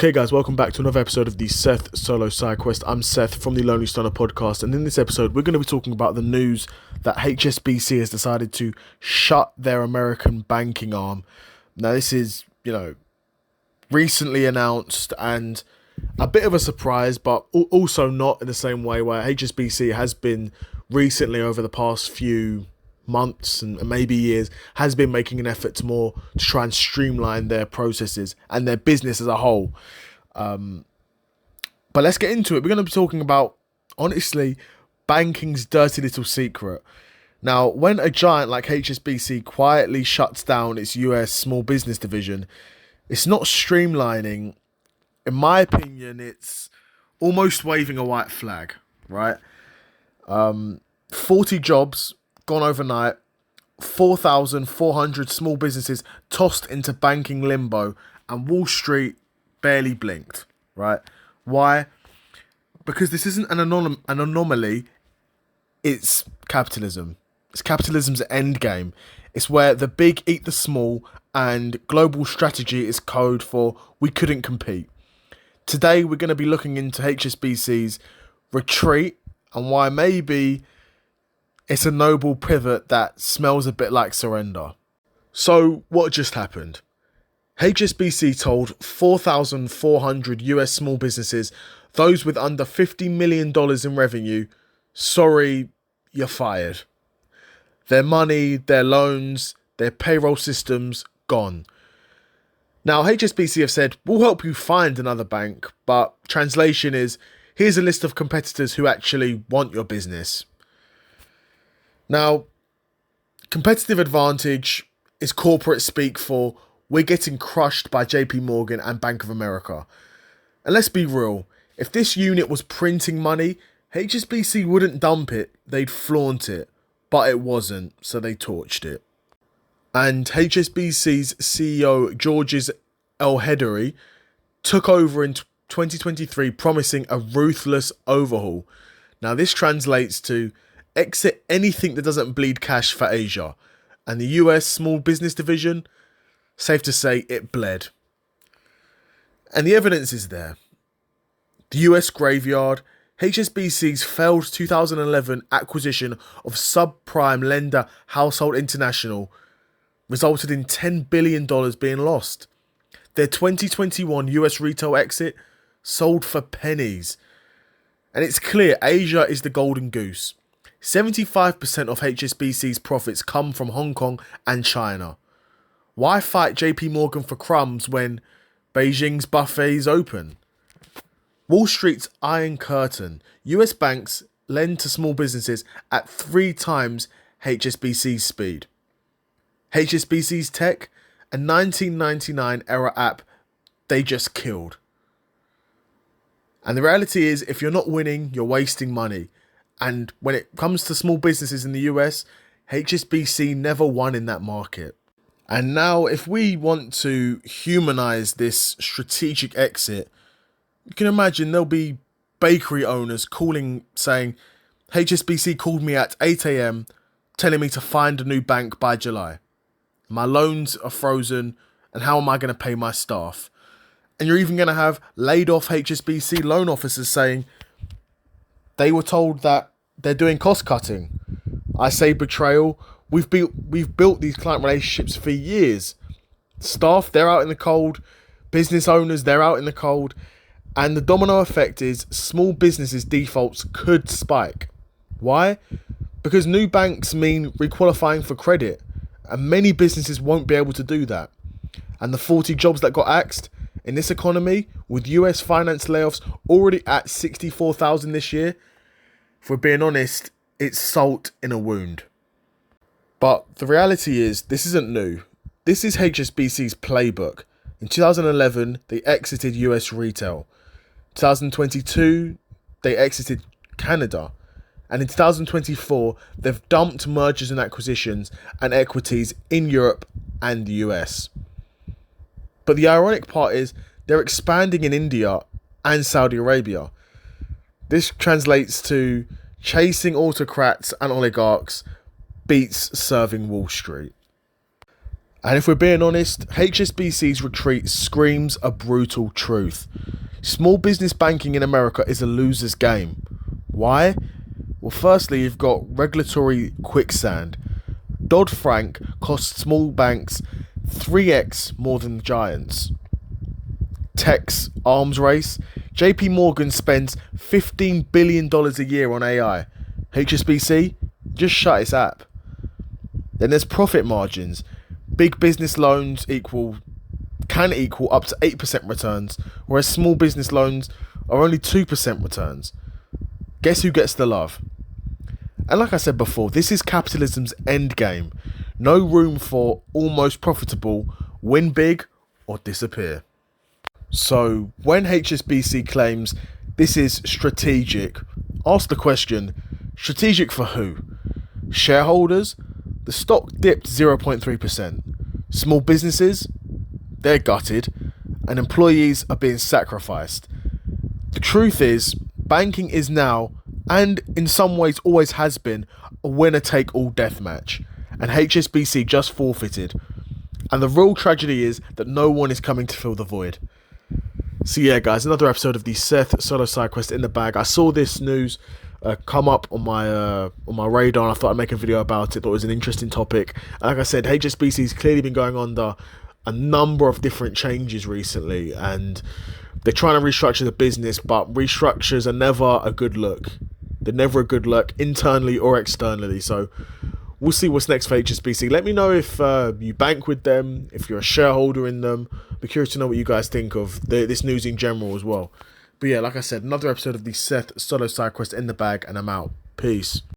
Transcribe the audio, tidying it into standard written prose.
Okay guys, welcome back to another episode of the Seth Solo Side Quest. I'm Seth from the Lonely Stoner podcast, and in this episode we're going to be talking about the news that HSBC has decided to shut their American banking arm. Now this is, recently announced and a bit of a surprise, but also not in the same way where HSBC has been recently over the past few months and maybe years has been making an effort to try and streamline their processes and their business as a whole. But let's get into it. We're going to be talking about, honestly, banking's dirty little secret. Now, when a giant like HSBC quietly shuts down its US small business division, it's not streamlining. In my opinion, it's almost waving a white flag, right? 40 jobs gone overnight, 4,400 small businesses tossed into banking limbo, and Wall Street barely blinked, right? Why? Because this isn't an anomaly, it's capitalism. It's capitalism's end game. It's where the big eat the small, and global strategy is code for we couldn't compete. Today, we're going to be looking into HSBC's retreat and why maybe it's a noble pivot that smells a bit like surrender. So, what just happened? HSBC told 4,400 US small businesses, those with under $50 million in revenue, sorry, you're fired. Their money, their loans, their payroll systems, gone. Now, HSBC have said, we'll help you find another bank, but translation is, here's a list of competitors who actually want your business. Now, competitive advantage is corporate speak for we're getting crushed by JP Morgan and Bank of America. And let's be real, if this unit was printing money, HSBC wouldn't dump it, they'd flaunt it. But it wasn't, so they torched it. And HSBC's CEO, Georges El-Hedary, took over in 2023, promising a ruthless overhaul. Now, this translates to exit anything that doesn't bleed cash for Asia. And the US small business division, safe to say, it bled. And the evidence is there. The US graveyard, HSBC's failed 2011 acquisition of subprime lender Household International resulted in $10 billion being lost. Their 2021 US retail exit sold for pennies. And it's clear Asia is the golden goose. 75% of HSBC's profits come from Hong Kong and China. Why fight JP Morgan for crumbs when Beijing's buffet is open? Wall Street's Iron Curtain. US banks lend to small businesses at 3 times HSBC's speed. HSBC's tech, a 1999 era app they just killed. And the reality is, if you're not winning, you're wasting money. And when it comes to small businesses in the US, HSBC never won in that market. And now, if we want to humanize this strategic exit, you can imagine there'll be bakery owners calling, saying, HSBC called me at 8 a.m. telling me to find a new bank by July. My loans are frozen, and how am I going to pay my staff? And you're even going to have laid off HSBC loan officers saying they were told that they're doing cost cutting. I say betrayal. We've built these client relationships for years. Staff, they're out in the cold. Business owners, they're out in the cold. And the domino effect is small businesses' defaults could spike. Why? Because new banks mean requalifying for credit. And many businesses won't be able to do that. And the 40 jobs that got axed in this economy, with US finance layoffs already at 64,000 this year, if we're being honest, it's salt in a wound. But the reality is, this isn't new. This is HSBC's playbook. In 2011, they exited US retail. 2022, they exited Canada. And in 2024, they've dumped mergers and acquisitions and equities in Europe and the US. But the ironic part is, they're expanding in India and Saudi Arabia. This translates to chasing autocrats and oligarchs beats serving Wall Street. And if we're being honest, HSBC's retreat screams a brutal truth. Small business banking in America is a loser's game. Why? Well, firstly, you've got regulatory quicksand. Dodd-Frank costs small banks 3x more than the giants. Tech's arms race. JP Morgan spends $15 billion a year on AI. HSBC, just shut its app. Then there's profit margins. Big business loans can equal up to 8% returns, whereas small business loans are only 2% returns. Guess who gets the love? And like I said before, this is capitalism's end game. No room for almost profitable, win big or disappear. So when HSBC claims this is strategic, ask the question, strategic for who? Shareholders? The stock dipped 0.3%. Small businesses? They're gutted. And employees are being sacrificed. The truth is, banking is now, and in some ways always has been, a winner-take-all deathmatch. And HSBC just forfeited. And the real tragedy is that no one is coming to fill the void. So yeah, guys, another episode of the Seth solo side quest in the bag. I saw this news come up on my radar, and I thought I'd make a video about it. Thought it was an interesting topic. And like I said, HSBC's clearly been going under a number of different changes recently, and they're trying to restructure the business, but restructures are never a good look. They're never a good look, internally or externally. So we'll see what's next for HSBC. Let me know if you bank with them, if you're a shareholder in them. Be curious to know what you guys think of this news in general as well. But yeah, like I said, another episode of the Seth solo side quest in the bag, and I'm out. Peace.